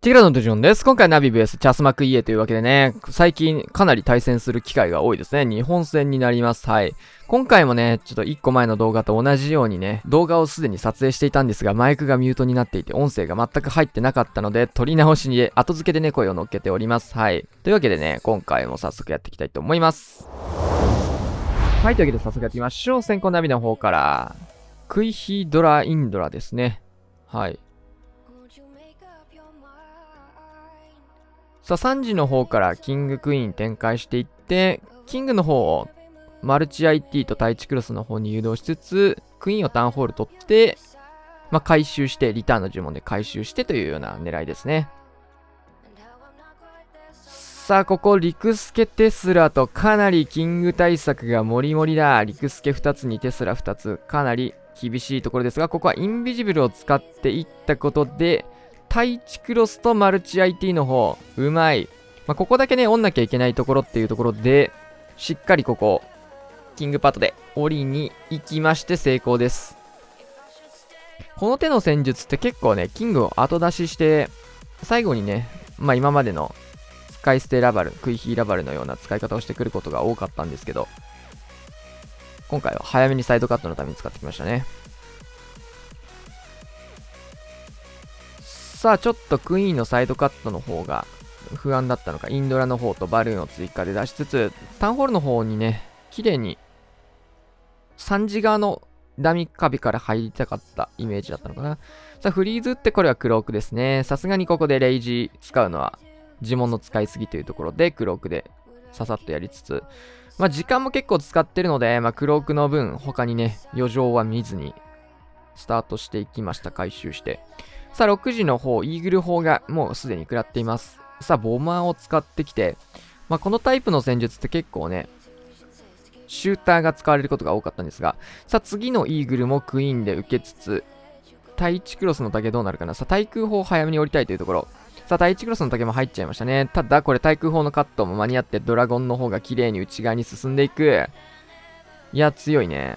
ティグラノドジョンです。今回ナビ VS チャスマク EA というわけでね、最近かなり対戦する機会が多いですね。日本戦になります。はい。今回もね、ちょっと1個前の動画と同じようにね、動画をすでに撮影していたんですが、マイクがミュートになっていて、音声が全く入ってなかったので、撮り直しに後付けでね、声を乗っけております。はい。というわけでね、今回も早速やっていきたいと思います。はい、というわけで早速やっていきましょう。先行ナビの方から、クイヒドラインドラですね。はい。さあ、3時の方からキングクイーン展開していって、キングの方をマルチ IT と対地クロスの方に誘導しつつ、クイーンをタウンホール取って、回収して、リターンの呪文で回収してというような狙いですね。さあ、ここ、リクスケテスラとかなりキング対策がモリモリだ。リクスケ2つにテスラ2つ、かなり厳しいところですが、ここはインビジブルを使っていったことで、対地クロスとマルチ IT の方、うまい。ここだけね、折んなきゃいけないところっていうところで、しっかりここ、キングパッドで折りに行きまして成功です。この手の戦術って結構ね、キングを後出しして、最後にね、今までの使い捨てラバル、クイヒーラバルのような使い方をしてくることが多かったんですけど、今回は早めにサイドカットのために使ってきましたね。さあ、ちょっとクイーンのサイドカットの方が不安だったのか、インドラの方とバルーンを追加で出しつつ、タウンホールの方にね、綺麗に3時側のダミ壁から入りたかったイメージだったのかな。さあ、フリーズってこれはクロークですね。さすがにここでレイジ使うのは呪文の使いすぎというところで、クロークでささっとやりつつ、時間も結構使ってるので、クロークの分、他にね、余剰は見ずにスタートしていきました。回収して。さあ、6時の方、イーグル砲がもうすでに食らっています。さあ、ボマーを使ってきて、このタイプの戦術って結構ね、シューターが使われることが多かったんですが、さあ、次のイーグルもクイーンで受けつつ、対地クロスの竹どうなるかな。さあ、対空砲を早めに降りたいというところ。さあ、対地クロスの竹も入っちゃいましたね。ただ、これ対空砲のカットも間に合って、ドラゴンの方が綺麗に内側に進んでいく。いや、強いね。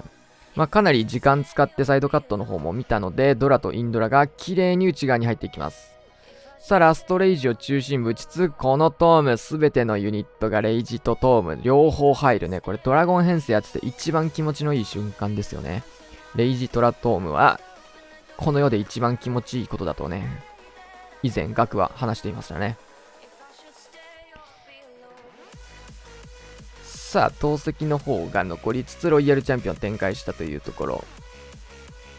かなり時間使ってサイドカットの方も見たので、ドラとインドラが綺麗に内側に入っていきます。さあ、ラストレイジを中心部打ちつつ、このトーム、すべてのユニットがレイジとトーム、両方入るね。これドラゴン編成やってて一番気持ちのいい瞬間ですよね。レイジトラトームは、この世で一番気持ちいいことだとね、以前ガクは話していましたね。さあ、投石の方が残りつつロイヤルチャンピオン展開したというところ、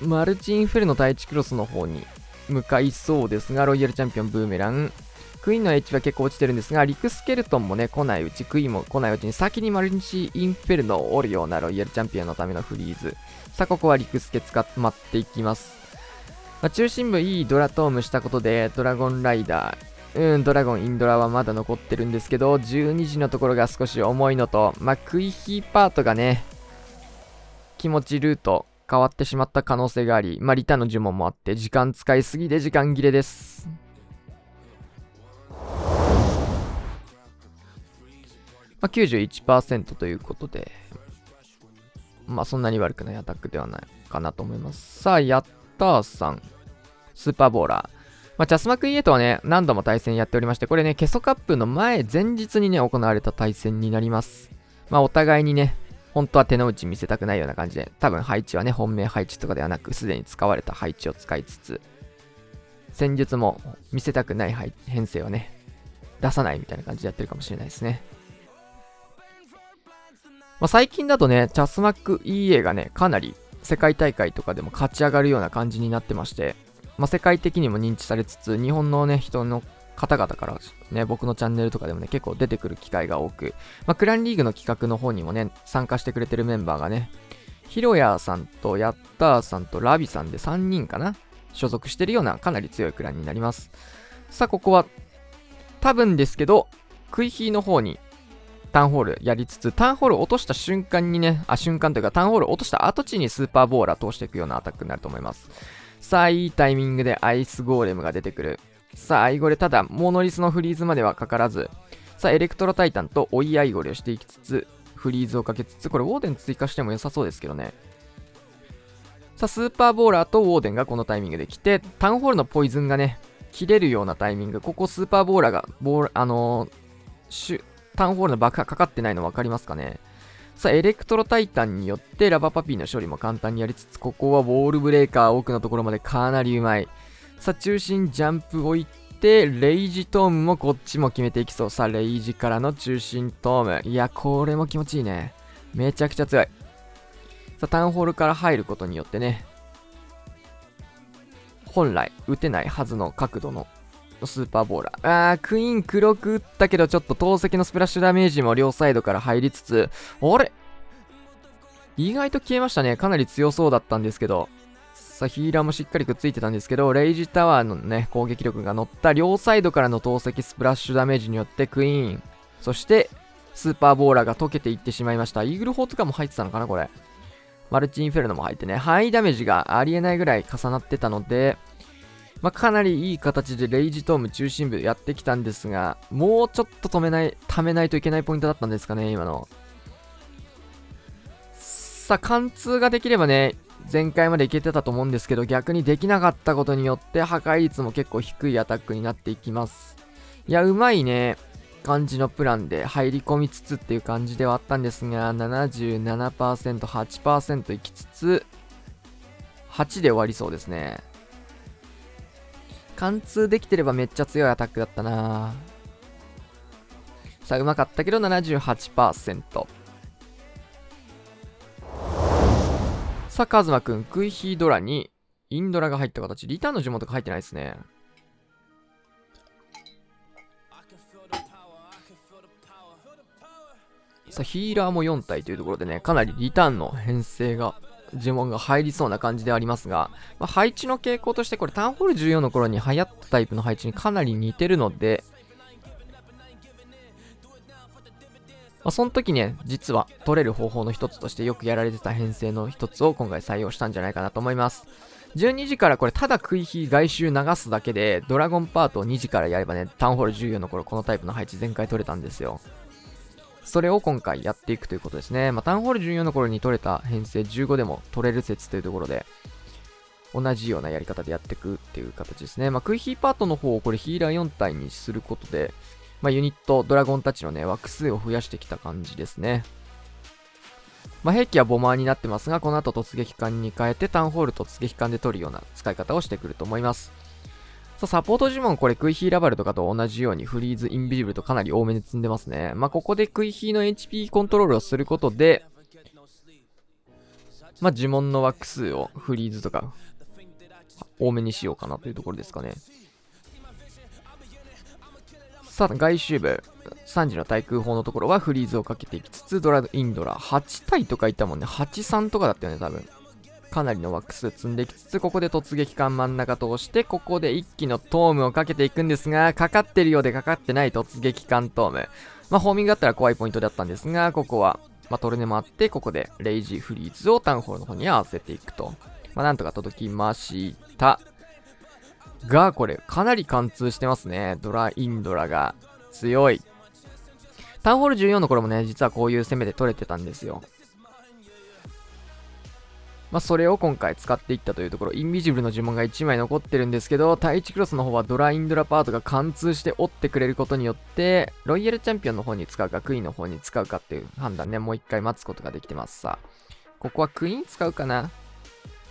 マルチインフェルの対地クロスの方に向かいそうですが、ロイヤルチャンピオンブーメラン、クイーンの H は結構落ちてるんですが、リクスケルトンもね、来ないうち、クイーンも来ないうちに先にマルチインフェルノを折るようなロイヤルチャンピオンのためのフリーズ。さあ、ここはリクスケ使っていきます。中心部いいドラトームしたことで、ドラゴンライダー、ドラゴンインドラはまだ残ってるんですけど、12時のところが少し重いのと、クイヒーパートがね、気持ちルート変わってしまった可能性があり、リタの呪文もあって、時間使いすぎで時間切れです。91% ということで、そんなに悪くないアタックではないかなと思います。さあ、ヤッターさん、スーパーボーラー。チャスマク EA とはね、何度も対戦やっておりまして、これね、ケソカップの前日にね、行われた対戦になります。お互いにね、本当は手の内見せたくないような感じで、多分配置はね、本命配置とかではなく、すでに使われた配置を使いつつ、戦術も見せたくない編成はね、出さないみたいな感じでやってるかもしれないですね。最近だとね、チャスマック EA がね、かなり世界大会とかでも勝ち上がるような感じになってまして、世界的にも認知されつつ、日本のね、人の方々からね、僕のチャンネルとかでもね、結構出てくる機会が多く、クランリーグの企画の方にもね、参加してくれてるメンバーがね、ヒロヤさんとヤッターさんとラビさんで3人かな、所属してるようなかなり強いクランになります。さあ、ここは、多分ですけど、クイヒーの方にタウンホールやりつつ、タウンホール落とした瞬間にね、瞬間というかタウンホール落とした跡地にスーパーボーラー通していくようなアタックになると思います。さあ、いいタイミングでアイスゴーレムが出てくる。さあ、アイゴレ、ただ、モノリスのフリーズまではかからず、さあ、エレクトロタイタンと追いアイゴレをしていきつつ、フリーズをかけつつ、これ、ウォーデン追加しても良さそうですけどね。さあ、スーパーボーラーとウォーデンがこのタイミングで来て、タウンホールのポイズンがね、効切れるようなタイミング、ここスーパーボーラーが、タウンホールの爆破かかってないの分かりますかね。さあ、エレクトロタイタンによってラバパピーの処理も簡単にやりつつ、ここはウォールブレーカー奥のところまでかなりうまい。さあ、中心ジャンプ置いて、レイジトームもこっちも決めていきそう。さあ、レイジからの中心トーム。いや、これも気持ちいいね。めちゃくちゃ強い。さあ、タウンホールから入ることによってね、本来打てないはずの角度のスーパーボーラー。クイーン黒く打ったけど、ちょっと投石のスプラッシュダメージも両サイドから入りつつ、あれ意外と消えましたね。かなり強そうだったんですけど。さあ、ヒーラーもしっかりくっついてたんですけど、レイジタワーのね、攻撃力が乗った両サイドからの投石スプラッシュダメージによってクイーン、そしてスーパーボーラーが溶けていってしまいました。イーグル砲とかも入ってたのかなこれ。マルチインフェルノも入ってね、ハイダメージがありえないぐらい重なってたので、かなりいい形でレイジトーム中心部やってきたんですが、もうちょっとためないといけないポイントだったんですかね、今の。さあ、貫通ができればね、前回までいけてたと思うんですけど、逆にできなかったことによって破壊率も結構低いアタックになっていきます。いや、うまいね、感じのプランで入り込みつつっていう感じではあったんですが、77%、8% いきつつ、8で終わりそうですね。貫通できてればめっちゃ強いアタックだったな。さあ、うまかったけど 78%。さあ、カズマくん、クイヒードラにインドラが入った形。リターンの呪文とか入ってないですね。さあ、ヒーラーも4体というところでね、かなりリターンの編成が、呪文が入りそうな感じでありますが、配置の傾向としてこれタウンホール14の頃に流行ったタイプの配置にかなり似てるので、その時ね、実は取れる方法の一つとしてよくやられてた編成の一つを今回採用したんじゃないかなと思います。12時からこれただクイヒー外周流すだけで、ドラゴンパートを2時からやればね、タウンホール14の頃このタイプの配置全回取れたんですよ。それを今回やっていくということですね。タウンホール14の頃に取れた編成15でも取れる説というところで、同じようなやり方でやっていくっていう形ですね。クイヒーパートの方をこれヒーラー4体にすることで、ユニット、ドラゴンたちのね、枠数を増やしてきた感じですね。兵器はボマーになってますが、この後突撃艦に変えてタウンホール突撃艦で取るような使い方をしてくると思います。さあ、サポート呪文これクイヒーラバルとかと同じようにフリーズ、インビジブルとかなり多めに積んでますね。ここでクイヒーの HP コントロールをすることで、呪文の枠数をフリーズとか多めにしようかなというところですかね。さあ、外周部、3時の対空砲のところはフリーズをかけていきつつ、インドラ、8体とかいったもんね。8、3とかだったよね、多分。かなりのワックス積んでいきつつ、ここで突撃艦真ん中通して、ここで一気のトームをかけていくんですが、かかってるようでかかってない突撃艦トーム。ホーミングだったら怖いポイントだったんですが、ここは、トルネもあって、ここでレイジーフリーズをタウンホールの方に合わせていくと。なんとか届きました。が、これ、かなり貫通してますね。インドラが強い。タウンホール14の頃もね、実はこういう攻めで取れてたんですよ。それを今回使っていったというところ、インビジブルの呪文が1枚残ってるんですけど、対1クロスの方はインドラパートが貫通して折ってくれることによって、ロイヤルチャンピオンの方に使うか、クイーンの方に使うかっていう判断ね、もう一回待つことができてます。さあ、ここはクイーン使うかな。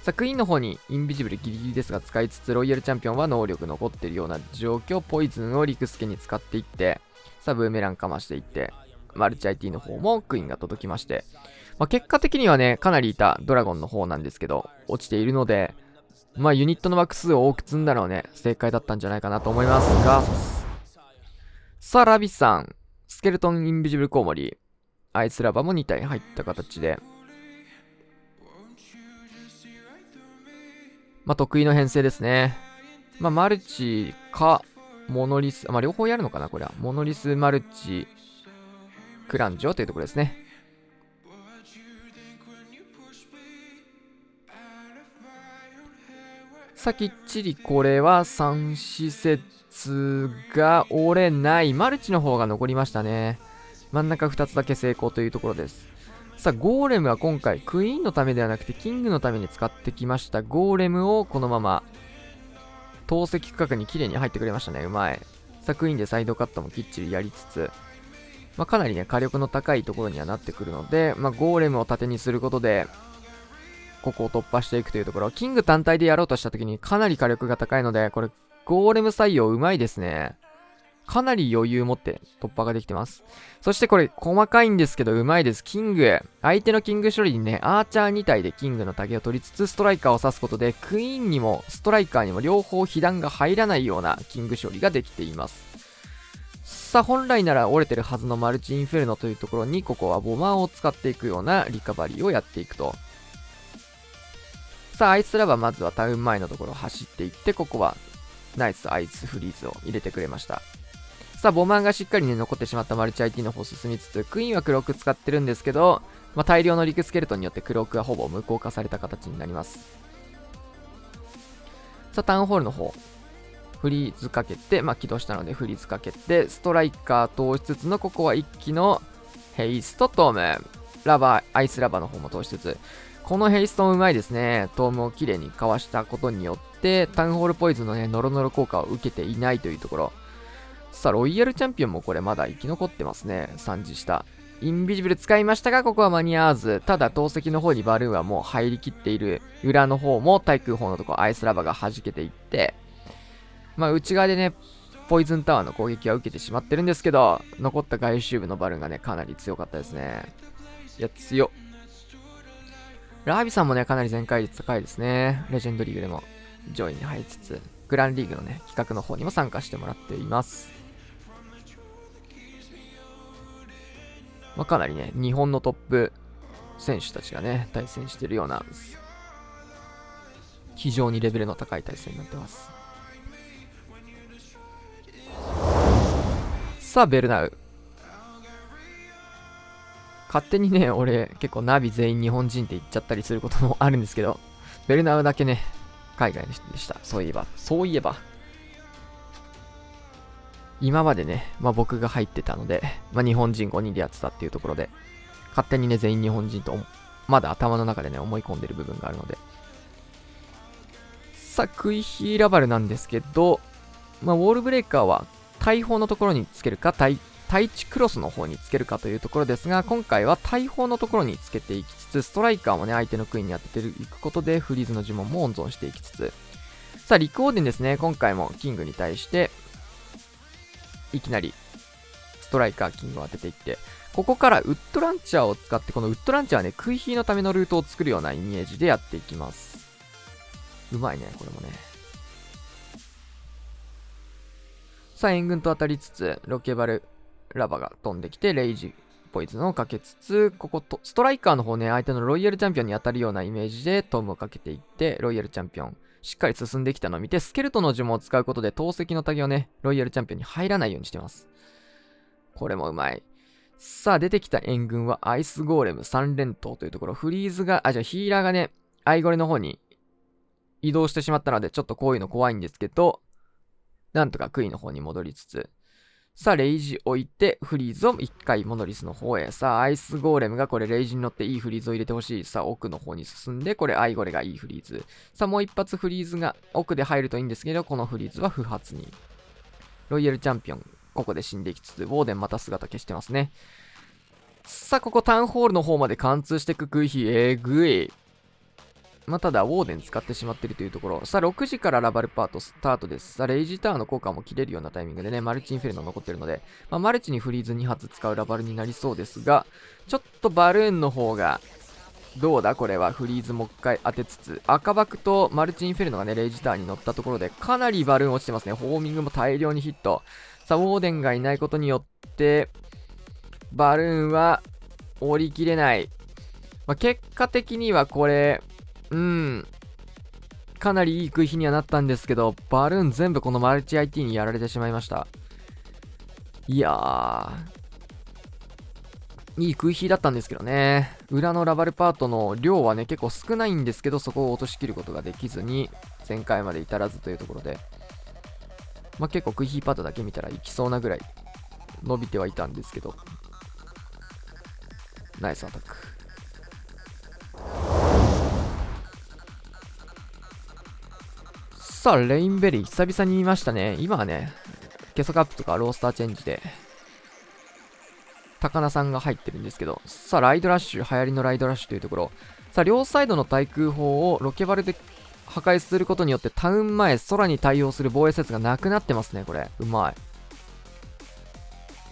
さあ、クイーンの方にインビジブルギリギリですが使いつつ、ロイヤルチャンピオンは能力残ってるような状況、ポイズンをリクスケに使っていって、さあ、ブーメランかましていって、マルチ IT の方もクイーンが届きまして、結果的にはね、かなりいたドラゴンの方なんですけど、落ちているので、ユニットの枠数を多く積んだのはね、正解だったんじゃないかなと思いますが、さあ、ラビさん、スケルトンインビジブルコウモリ、アイスラバも2体入った形で、得意の編成ですね。マルチか、モノリス、両方やるのかなこれは。モノリス、マルチ、クランジョというところですね。さあ、きっちりこれは3施設が折れない。マルチの方が残りましたね。真ん中2つだけ成功というところです。さあ、ゴーレムは今回クイーンのためではなくてキングのために使ってきました。ゴーレムをこのまま投石区画に綺麗に入ってくれましたね。うまい。さあ、クイーンでサイドカットもきっちりやりつつ、かなりね、火力の高いところにはなってくるので、ゴーレムを盾にすることで、ここを突破していくというところ、キング単体でやろうとした時にかなり火力が高いので、これ、ゴーレム採用うまいですね。かなり余裕持って突破ができてます。そしてこれ、細かいんですけどうまいです。キング。相手のキング処理にね、アーチャー2体でキングのタゲを取りつつ、ストライカーを刺すことで、クイーンにもストライカーにも両方被弾が入らないようなキング処理ができています。さあ、本来なら折れてるはずのマルチインフェルノというところに、ここはボマーを使っていくようなリカバリーをやっていくと。さあ、アイスラバーまずはタウン前のところを走っていって、ここはナイスアイスフリーズを入れてくれました。さあ、ボマーがしっかりね、残ってしまったマルチ IT の方進みつつ、クイーンはクローク使ってるんですけど、大量のリクスケルトンによってクロークはほぼ無効化された形になります。さあ、タウンホールの方、フリーズかけて、起動したのでフリーズかけて、ストライカー通しつつの、ここは一気のヘイストトーム。アイスラバーの方も通しつつ、このヘイストもうまいですね。トームをきれいにかわしたことによって、タウンホールポイズンのね、ノロノロ効果を受けていないというところ。さあ、ロイヤルチャンピオンもこれまだ生き残ってますね。3次下。インビジブル使いましたが、ここは間に合わず。ただ、投石の方にバルーンはもう入りきっている。裏の方も対空砲のところ、アイスラバが弾けていって、内側でね、ポイズンタワーの攻撃は受けてしまってるんですけど、残った外周部のバルーンがね、かなり強かったですね。いや、強っ。ラービさんもね、かなり全回率高いですね。レジェンドリーグでも上位に入りつつ、グランリーグのね、企画の方にも参加してもらっています。かなりね、日本のトップ選手たちがね、対戦しているような、非常にレベルの高い対戦になってます。さあ、ベルナウ。勝手にね、俺、結構ナビ全員日本人って言っちゃったりすることもあるんですけど、ベルナウだけね、海外の人でした。そういえば。今までね、僕が入ってたので、日本人5人でやってたっていうところで、勝手にね、全員日本人と、まだ頭の中でね、思い込んでる部分があるので。さあ、クイヒーラバルなんですけど、ウォールブレイカーは、大砲のところにつけるか、対地クロスの方につけるかというところですが、今回は大砲のところにつけていきつつ、ストライカーもね、相手のクイーンに当てていくことで、フリーズの呪文も温存していきつつ、さあ、リクオーデンですね、今回もキングに対して、いきなりストライカーキングを当てていって、ここからウッドランチャーを使って、このウッドランチャーはね、クイヒーのためのルートを作るようなイメージでやっていきます。うまいね、これもね。さあ、援軍と当たりつつ、ロケバルラバが飛んできて、レイジポイズンをかけつつ、こことストライカーの方ね、相手のロイヤルチャンピオンに当たるようなイメージでトムをかけていって、ロイヤルチャンピオンしっかり進んできたのを見て、スケルトンの呪文を使うことで投石のタゲをね、ロイヤルチャンピオンに入らないようにしてます。これもうまい。さあ、出てきた援軍はアイスゴーレム3連投というところ、フリーズが、ヒーラーがね、アイゴレの方に移動してしまったので、ちょっとこういうの怖いんですけど、なんとかクイの方に戻りつつ、さあ、レイジ置いて、フリーズを1回モノリスの方へ。さあ、アイスゴーレムがこれ、レイジに乗っていいフリーズを入れてほしい。さあ、奥の方に進んで、これ、アイゴレがいいフリーズ。さあ、もう一発フリーズが奥で入るといいんですけど、このフリーズは不発に。ロイヤルチャンピオン、ここで死んでいきつつ、ウォーデンまた姿消してますね。さあ、ここタウンホールの方まで貫通してくクイヒ、えぐい。ただ、ウォーデン使ってしまっているというところ。さあ、6時からラバルパートスタートです。さあ、レイジタワーの効果も切れるようなタイミングでね、マルチインフェルノ残っているので、マルチにフリーズ2発使うラバルになりそうですが、ちょっとバルーンの方が、どうだこれはフリーズもう一回当てつつ、赤バクとマルチインフェルノがね、レイジタワーに乗ったところで、かなりバルーン落ちてますね。ホーミングも大量にヒット。さあ、ウォーデンがいないことによって、バルーンは降りきれない。結果的にはこれ、かなりいい食い火にはなったんですけど、バルーン全部このマルチ IT にやられてしまいました。いやー、いい食い火だったんですけどね。裏のラバルパートの量はね、結構少ないんですけど、そこを落としきることができずに、前回まで至らずというところで、結構食い火パートだけ見たらいきそうなぐらい伸びてはいたんですけど、ナイスアタック。ささあ、レインベリー久々に見ましたね。今はね、ケソカップとかロースターチェンジで、高菜さんが入ってるんですけど、さあ、ライドラッシュ、流行りのライドラッシュというところ、さあ、両サイドの対空砲をロケバルで破壊することによってタウン前、空に対応する防衛施設がなくなってますね、これ。うまい。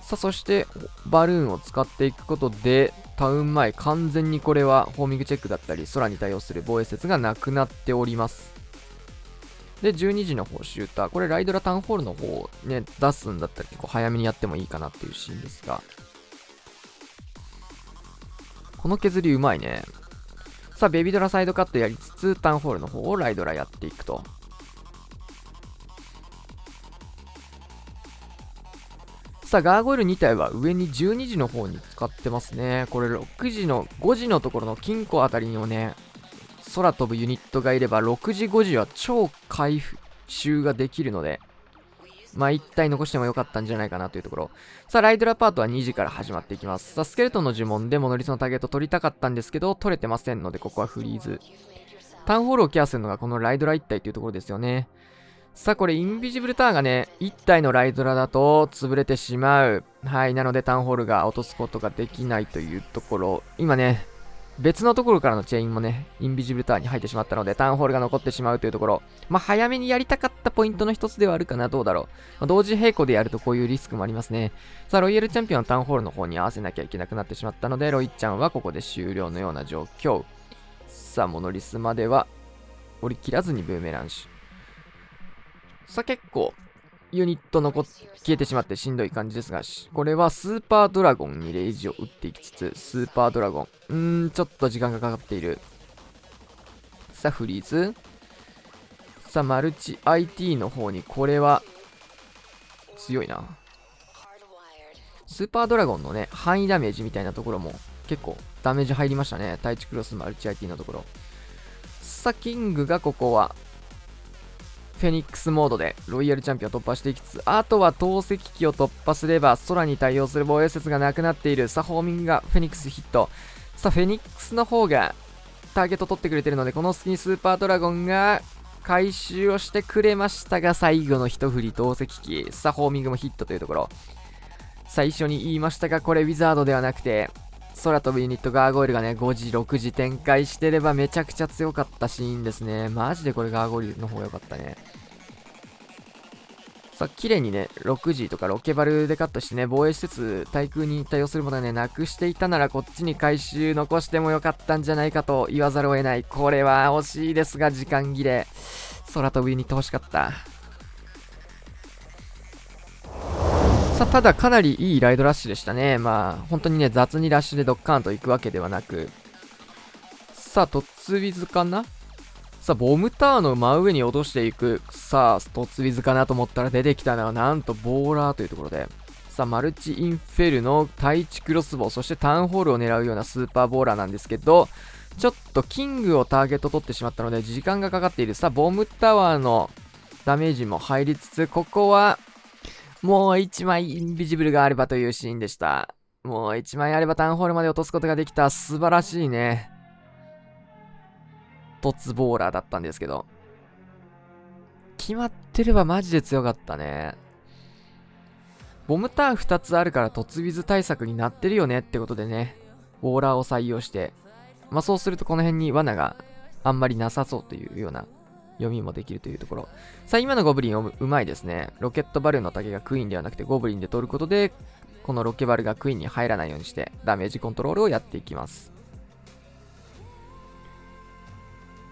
さあ、そして、バルーンを使っていくことで、タウン前、完全にこれはホーミングチェックだったり、空に対応する防衛施設がなくなっております。で、12時の方、シューター。これ、ライドラタウンホールの方をね、出すんだったら結構早めにやってもいいかなっていうシーンですが。この削りうまいね。さあ、ベビドラサイドカットやりつつ、タウンホールの方をライドラやっていくと。さあ、ガーゴイル2体は上に12時の方に使ってますね。これ6時の、5時のところの金庫あたりにもね、空飛ぶユニットがいれば、6時、5時は超回収ができるので、まあ1体残してもよかったんじゃないかなというところ。さあ、ライドラパートは2時から始まっていきます。さあ、スケルトンの呪文でモノリスのターゲット取りたかったんですけど、取れてませんので、ここはフリーズ。タウンホールをケアするのがこのライドラ1体というところですよね。さあ、これ、インビジブルターンがね、1体のライドラだと潰れてしまう。はい、なのでタウンホールが落とすことができないというところ。今ね、別のところからのチェインもね、インビジブルターンに入ってしまったので、タウンホールが残ってしまうというところ。まあ、早めにやりたかったポイントの一つではあるかな、どうだろう。まあ、同時並行でやるとこういうリスクもありますね。さあ、ロイヤルチャンピオンタウンホールの方に合わせなきゃいけなくなってしまったので、ロイちゃんはここで終了のような状況。さあ、モノリスまでは、折り切らずにブーメランシュ。さあ、結構、ユニット消えてしまってしんどい感じですが、これはスーパードラゴンにレイジを打っていきつつ、スーパードラゴン。ちょっと時間がかかっている。さあ、フリーズ。さあ、マルチ IT の方に、これは、強いな。スーパードラゴンのね、範囲ダメージみたいなところも、結構ダメージ入りましたね。対地クロスマルチ IT のところ。さあ、キングがここは、フェニックスモードでロイヤルチャンピオンを突破していきつつ、あとは投石機を突破すれば空に対応する防衛施設がなくなっている。さあ、ホーミングがフェニックスヒット。さあ、フェニックスの方がターゲット取ってくれてるので、この隙にスーパードラゴンが回収をしてくれましたが、最後の一振り投石機。さあ、ホーミングもヒットというところ。最初に言いましたが、これウィザードではなくて、空飛ぶユニットガーゴイルがね、5時、6時展開してればめちゃくちゃ強かったシーンですね。マジでこれガーゴイルの方が良かったね。さあ、綺麗にね、6時とかロケバルでカットしてね、防衛施設、対空に対応するものをね、なくしていたならこっちに回収残してもよかったんじゃないかと言わざるを得ない。これは惜しいですが、時間切れ。空飛ぶユニット欲しかった。さあ、ただかなりいいライドラッシュでしたね。まあ、本当にね、雑にラッシュでドッカーンと行くわけではなく。さあ、トッツウィズかな。さあ、ボムタワーの真上に落としていく。さあ、トッツウィズかなと思ったら出てきたのはなんとボーラーというところで。さあ、マルチインフェルの対地クロスボウ、そしてタウンホールを狙うようなスーパーボーラーなんですけど、ちょっとキングをターゲット取ってしまったので時間がかかっている。さあ、ボムタワーのダメージも入りつつ、ここはもう1枚インビジブルがあればというシーンでした。もう1枚あればタウンホールまで落とすことができた。素晴らしいね。突ボーラーだったんですけど。決まってればマジで強かったね。ボムターン2つあるから突ウィズ対策になってるよねってことでね。ボーラーを採用して。まあそうするとこの辺に罠があんまりなさそうというような読みもできるというところ。さあ、今のゴブリンうまいですね。ロケットバルーンの竹がクイーンではなくてゴブリンで取ることで、このロケバルがクイーンに入らないようにしてダメージコントロールをやっていきます。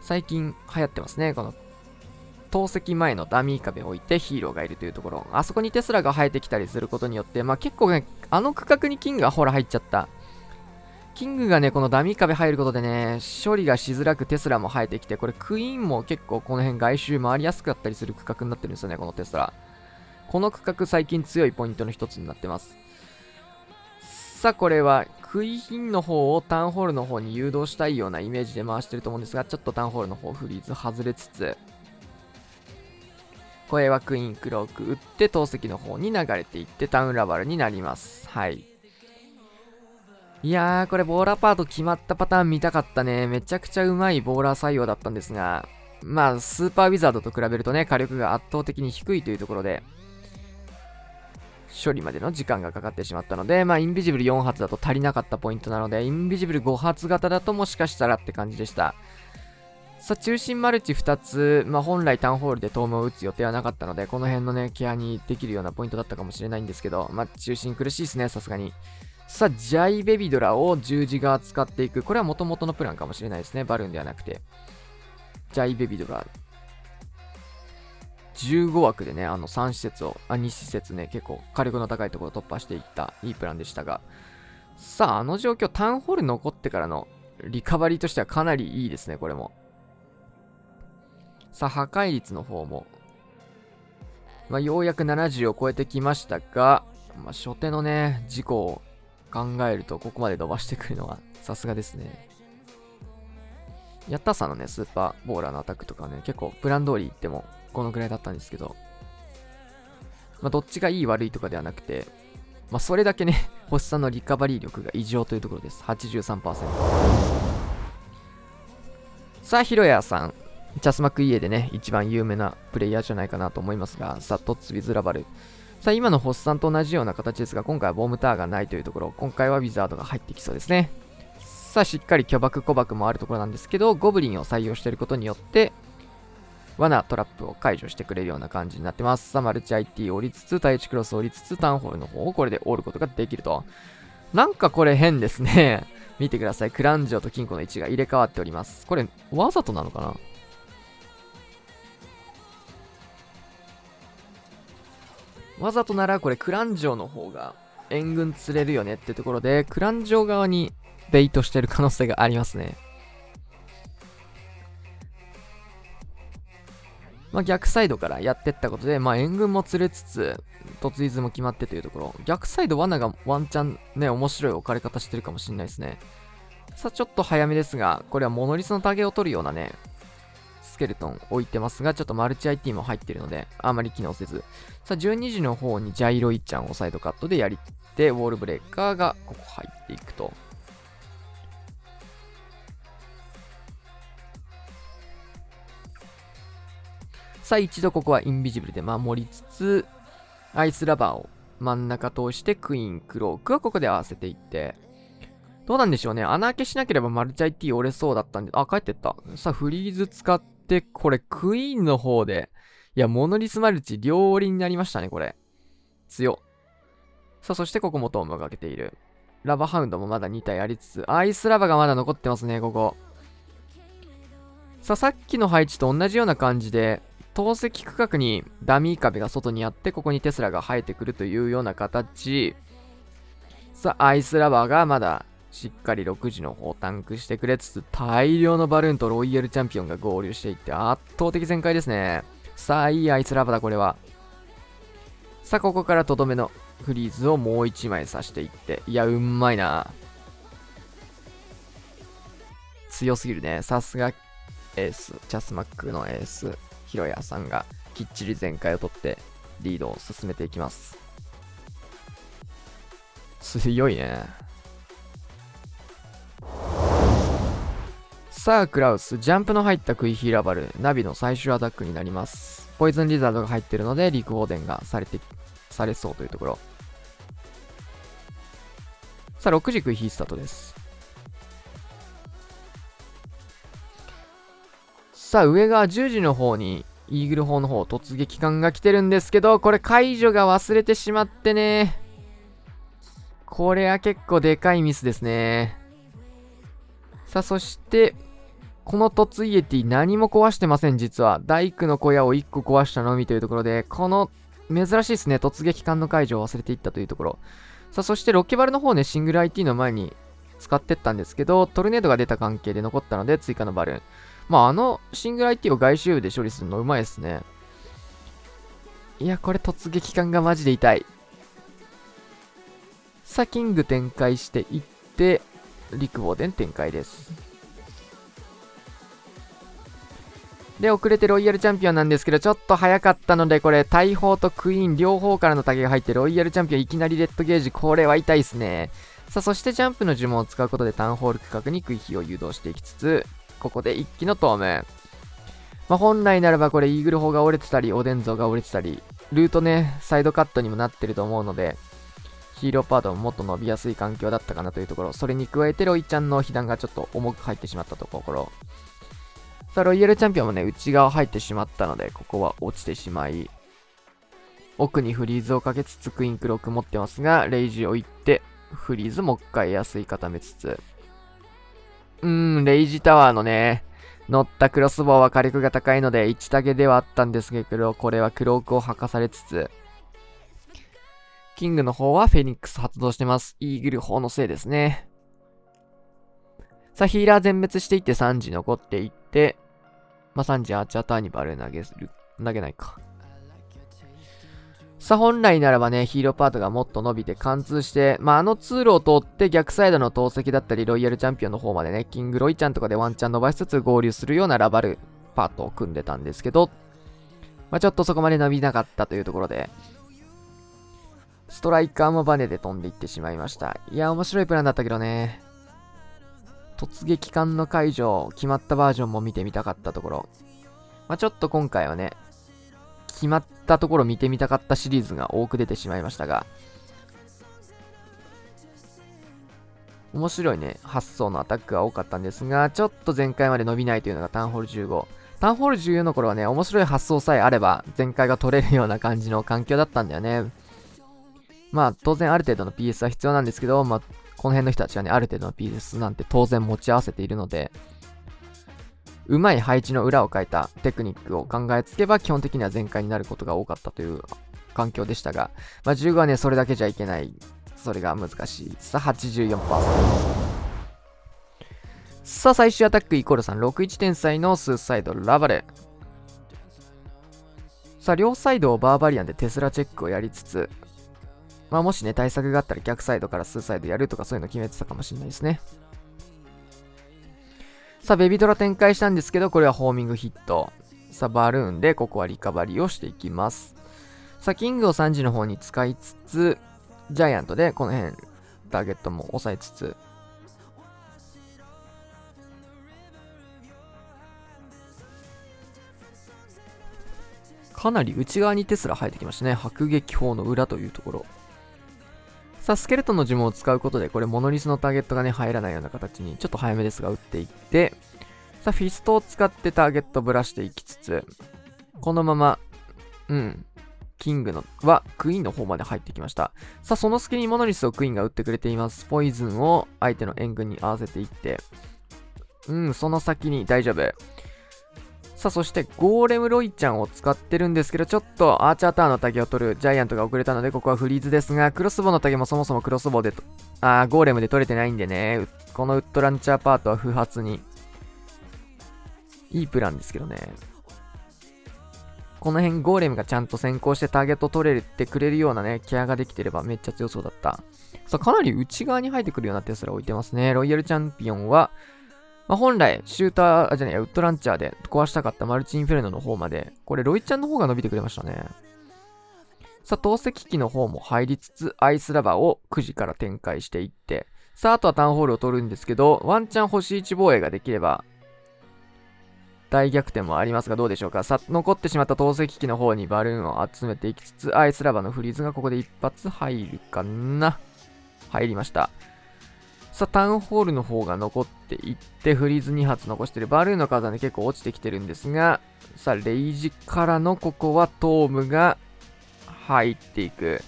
最近流行ってますね。この投石前のダミー壁を置いてヒーローがいるというところ。あそこにテスラが生えてきたりすることによって、まあ結構ね、あの区画にキングがほら入っちゃった。キングがね、このダミー壁入ることでね、処理がしづらくテスラも生えてきて、これクイーンも結構この辺外周回りやすかったりする区画になってるんですよね、このテスラ。この区画最近強いポイントの一つになってます。さあ、これはクイーンの方をタウンホールの方に誘導したいようなイメージで回してると思うんですが、ちょっとタウンホールの方フリーズ外れつつ、これはクイーンクローク打って投石の方に流れていってタウンラバルになります。はい。いやー、これボーラーパート決まったパターン見たかったね。めちゃくちゃうまいボーラー採用だったんですが、まあ、スーパーウィザードと比べるとね、火力が圧倒的に低いというところで、処理までの時間がかかってしまったので、まあ、インビジブル4発だと足りなかったポイントなので、インビジブル5発型だともしかしたらって感じでした。さあ、中心マルチ2つ、まあ、本来タウンホールでトームを打つ予定はなかったので、この辺のね、ケアにできるようなポイントだったかもしれないんですけど、まあ、中心苦しいですね、さすがに。さあ、ジャイベビドラを十字側使っていく。これは元々のプランかもしれないですね、バルーンではなくて。ジャイベビドラ。15枠でね、3施設を、2施設ね、結構火力の高いところを突破していった、いいプランでしたが。さあ、あの状況、タウンホール残ってからのリカバリーとしてはかなりいいですね、これも。さあ、破壊率の方も、まあ、ようやく70を超えてきましたが、まあ、初手のね、事故を考えると、ここまで伸ばしてくるのは、さすがですね。ヤッターさんのね、スーパーボーラーのアタックとかね、結構、プラン通り言っても、このぐらいだったんですけど、まあ、どっちがいい悪いとかではなくて、まあ、それだけね、星さんのリカバリー力が異常というところです。83%。さあ、ヒロヤさん。チャスマクイエでね、一番有名なプレイヤーじゃないかなと思いますが、さあ、トッツ・ウィズ・ラバル。さあ、今のホスさんと同じような形ですが、今回はボムターがないというところ、今回はウィザードが入ってきそうですね。さあ、しっかり巨爆小爆もあるところなんですけど、ゴブリンを採用していることによって、罠、トラップを解除してくれるような感じになってます。さあ、マルチ IT を降りつつ、対地クロスを降りつつ、タウンホールの方をこれで折ることができると。なんかこれ変ですね。見てください。クランジョと金庫の位置が入れ替わっております。これ、わざとなのかな？わざとならこれクランジョの方が援軍釣れるよねってところで、クランジョ側にベイトしてる可能性がありますね。まあ、逆サイドからやってったことで、まあ、援軍も釣れつつ、突出も決まってというところ、逆サイド罠がワンチャンね、面白い置かれ方してるかもしれないですね。さあ、ちょっと早めですが、これはモノリスのタゲを取るようなね、スケルトン置いてますが、ちょっとマルチ IT も入ってるので、あまり機能せず。さあ、12時の方にジャイロイちゃんをサイドカットでやりって、ウォールブレーカーがここ入っていくと。さあ、一度ここはインビジブルで守りつつ、アイスラバーを真ん中通してクイーン、クロークはここで合わせていって、どうなんでしょうね。穴開けしなければマルチ IT 折れそうだったんで、あ、帰ってった。さあ、フリーズ使って、これクイーンの方で、いや、モノリスマルチ両折りになりましたね、これ。強。さあ、そしてここもトームをかけている。ラバハウンドもまだ2体ありつつ、アイスラバがまだ残ってますね、ここ。さあ、さっきの配置と同じような感じで、透析区画にダミー壁が外にあって、ここにテスラが生えてくるというような形。さあ、アイスラバーがまだしっかり6時の方タンクしてくれつつ、大量のバルーンとロイヤルチャンピオンが合流していって、圧倒的全開ですね。さあ、いいアイスラバーだ、これは。さあ、ここからとどめのフリーズをもう1枚刺していって。いや、うんまいな。強すぎるね。さすがエース、チャスマックのエース、ヒロヤさんがきっちり全開を取ってリードを進めていきます。強いね。さあ、クラウス、ジャンプの入ったクイヒーラバル、ナビの最終アタックになります。ポイズンリザードが入ってるので、リクオーデンがされそうというところ。さあ、6時クイヒースタートです。さあ、上側10時の方に、イーグル砲の方、突撃艦が来てるんですけど、これ解除が忘れてしまってね。これは結構でかいミスですね。さあ、そして、この突イエティ何も壊してません、実は。大工の小屋を1個壊したのみというところで、この、珍しいですね、突撃艦の解除を忘れていったというところ。さあ、そしてロッケバルの方ね、シングル IT の前に使ってったんですけど、トルネードが出た関係で残ったので、追加のバルーン。まあ、シングル IT を外周部で処理するのうまいですね。いや、これ突撃艦がマジで痛い。さあ、キング展開していって、リクボーデン展開です。で、遅れてロイヤルチャンピオンなんですけど、ちょっと早かったので、これ、大砲とクイーン両方からのタゲが入って、ロイヤルチャンピオンいきなりレッドゲージ、これは痛いですね。さあ、そしてジャンプの呪文を使うことでタウンホール区画にクイヒーを誘導していきつつ、ここで一気のトーム。まあ、本来ならばこれイーグル砲が折れてたり、おでん像が折れてたり、ルートね、サイドカットにもなってると思うので、ヒーローパートももっと伸びやすい環境だったかなというところ、それに加えてロイちゃんの被弾がちょっと重く入ってしまったところ、さあ、ロイヤルチャンピオンもね、内側入ってしまったので、ここは落ちてしまい、奥にフリーズをかけつつクインクロック持ってますが、レイジをいって、フリーズもう一回安い固めつつ、レイジタワーのね、乗ったクロスボウは火力が高いので1タゲではあったんですけど、これはクロークを吐かされつつ、キングの方はフェニックス発動してます。イーグル砲のせいですね。さあ、ヒーラー全滅していって3時残っていって、まあ、3時アーチャーターにバル投げないか。さあ、本来ならばね、ヒーローパートがもっと伸びて貫通して、まあ、あの通路を通って逆サイドの投石だったり、ロイヤルチャンピオンの方までね、キングロイちゃんとかでワンチャン伸ばしつつ合流するようなラバルパートを組んでたんですけど、まあ、ちょっとそこまで伸びなかったというところで、ストライカーもバネで飛んでいってしまいました。いや、面白いプランだったけどね。突撃艦の解除、決まったバージョンも見てみたかったところ。まあ、ちょっと今回はね、決まったところ見てみたかったシリーズが多く出てしまいましたが、面白いね、発想のアタックが多かったんですが、ちょっと前回まで伸びないというのがタウンホール15。タウンホール14の頃はね、面白い発想さえあれば、前回が取れるような感じの環境だったんだよね。まあ、当然ある程度の PS は必要なんですけど、まあ、この辺の人たちはね、ある程度の PS なんて当然持ち合わせているので、うまい配置の裏を変えたテクニックを考えつけば基本的には全開になることが多かったという環境でしたが、まあ、15はね、それだけじゃいけない。それが難しい。さあ、84%。さあ、最終アタックイコール3、61天才のスーサイドラバル。さあ、両サイドをバーバリアンでテスラチェックをやりつつ、まあ、もしね、対策があったら逆サイドからスーサイドやるとかそういうの決めてたかもしれないですね。さあ、ベビドラ展開したんですけど、これはホーミングヒット。さあ、バルーンでここはリカバリーをしていきます。さあ、キングを3時の方に使いつつ、ジャイアントでこの辺、ターゲットも抑えつつ、かなり内側にテスラ入ってきましたね。迫撃砲の裏というところ。さあ、スケルトンの呪文を使うことで、これモノリスのターゲットがね、入らないような形に、ちょっと早めですが打っていって、さあ、フィストを使ってターゲットぶらしていきつつ、このまま、キングのはクイーンの方まで入ってきました。さあ、その隙にモノリスをクイーンが打ってくれています。ポイズンを相手の援軍に合わせていって、その先に大丈夫。さあ、そしてゴーレムロイちゃんを使ってるんですけど、ちょっとアーチャーターンのタゲを取るジャイアントが遅れたので、ここはフリーズですが、クロスボウのタゲもそもそもクロスボウでゴーレムで取れてないんでね、このウッドランチャーパートは不発に。いいプランですけどね。この辺ゴーレムがちゃんと先行してターゲット取れてくれるようなね、ケアができてればめっちゃ強そうだった。さあ、かなり内側に入ってくるようなテスラを置いてますね。ロイヤルチャンピオンは、本来、シューター、ウッドランチャーで壊したかったマルチインフェルノの方まで、これロイちゃんの方が伸びてくれましたね。さあ、投石機の方も入りつつ、アイスラバーを9時から展開していって、さあ、あとはタウンホールを取るんですけど、ワンチャン星1防衛ができれば、大逆転もありますがどうでしょうか。さあ、残ってしまった投石機の方にバルーンを集めていきつつ、アイスラバーのフリーズがここで一発入るかな。入りました。さあ、タウンホールの方が残っていって、フリーズ2発残してる。バルーンの数はね、結構落ちてきてるんですが、さあ、レイジからのここはトームが入っていく。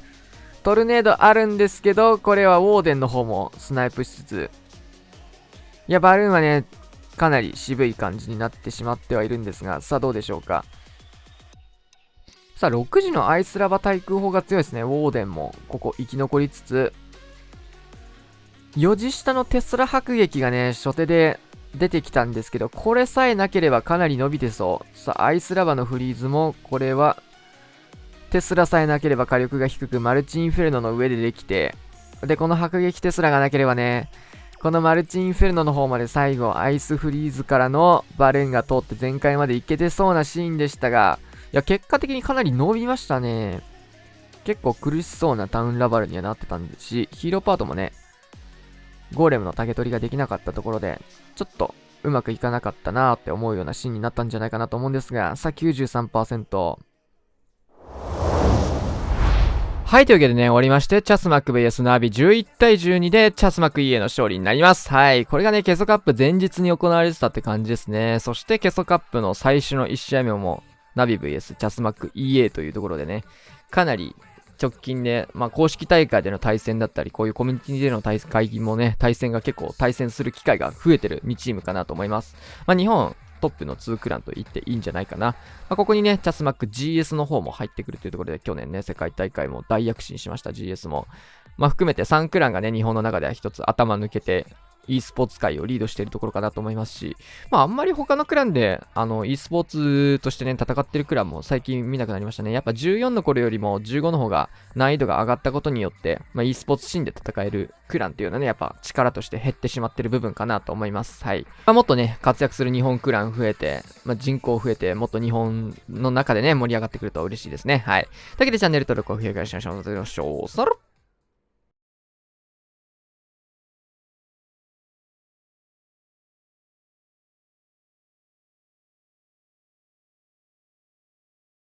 トルネードあるんですけど、これはウォーデンの方もスナイプしつつ、いや、バルーンはね、かなり渋い感じになってしまってはいるんですが、さあ、どうでしょうか。さあ、6時のアイスラバ対空砲が強いですね。ウォーデンもここ生き残りつつ、4時下のテスラ迫撃がね、初手で出てきたんですけど、これさえなければかなり伸びてそう。さあ、アイスラバのフリーズも、これは、テスラさえなければ火力が低く、マルチインフェルノの上でできて、で、この迫撃テスラがなければね、このマルチインフェルノの方まで最後、アイスフリーズからのバルーンが通って全開までいけてそうなシーンでしたが、いや、結果的にかなり伸びましたね。結構苦しそうなタウンラバルにはなってたんですし、ヒーローパートもね、ゴーレムのタゲ取りができなかったところで、ちょっと、うまくいかなかったなーって思うようなシーンになったんじゃないかなと思うんですが、さあ 93%。はい、というわけでね、終わりまして、チャスマック VS ナビ11対12で、チャスマック EA の勝利になります。はい、これがね、ケソカップ前日に行われてたって感じですね。そして、ケソカップの最初の1試合目も、ナビ VS チャスマック EA というところでね、かなり直近で、公式大会での対戦だったり、こういうコミュニティでの対もね、対戦が結構対戦する機会が増えてる2チームかなと思います。日本、トップの2クランと言っていいんじゃないかな。ここにね、チャスマック GS の方も入ってくるというところで、去年ね、世界大会も大躍進しました GS も。含めて3クランがね、日本の中では一つ頭抜けて、e スポーツ界をリードしているところかなと思いますし、あんまり他のクランで、e スポーツとしてね、戦ってるクランも最近見なくなりましたね。やっぱ14の頃よりも15の方が難易度が上がったことによって、e スポーツシーンで戦えるクランっていうのはね、やっぱ力として減ってしまってる部分かなと思います。はい。もっとね、活躍する日本クラン増えて、人口増えて、もっと日本の中でね、盛り上がってくると嬉しいですね。はい。というわけでチャンネル登録をお願いしましょう。それでは、さらっ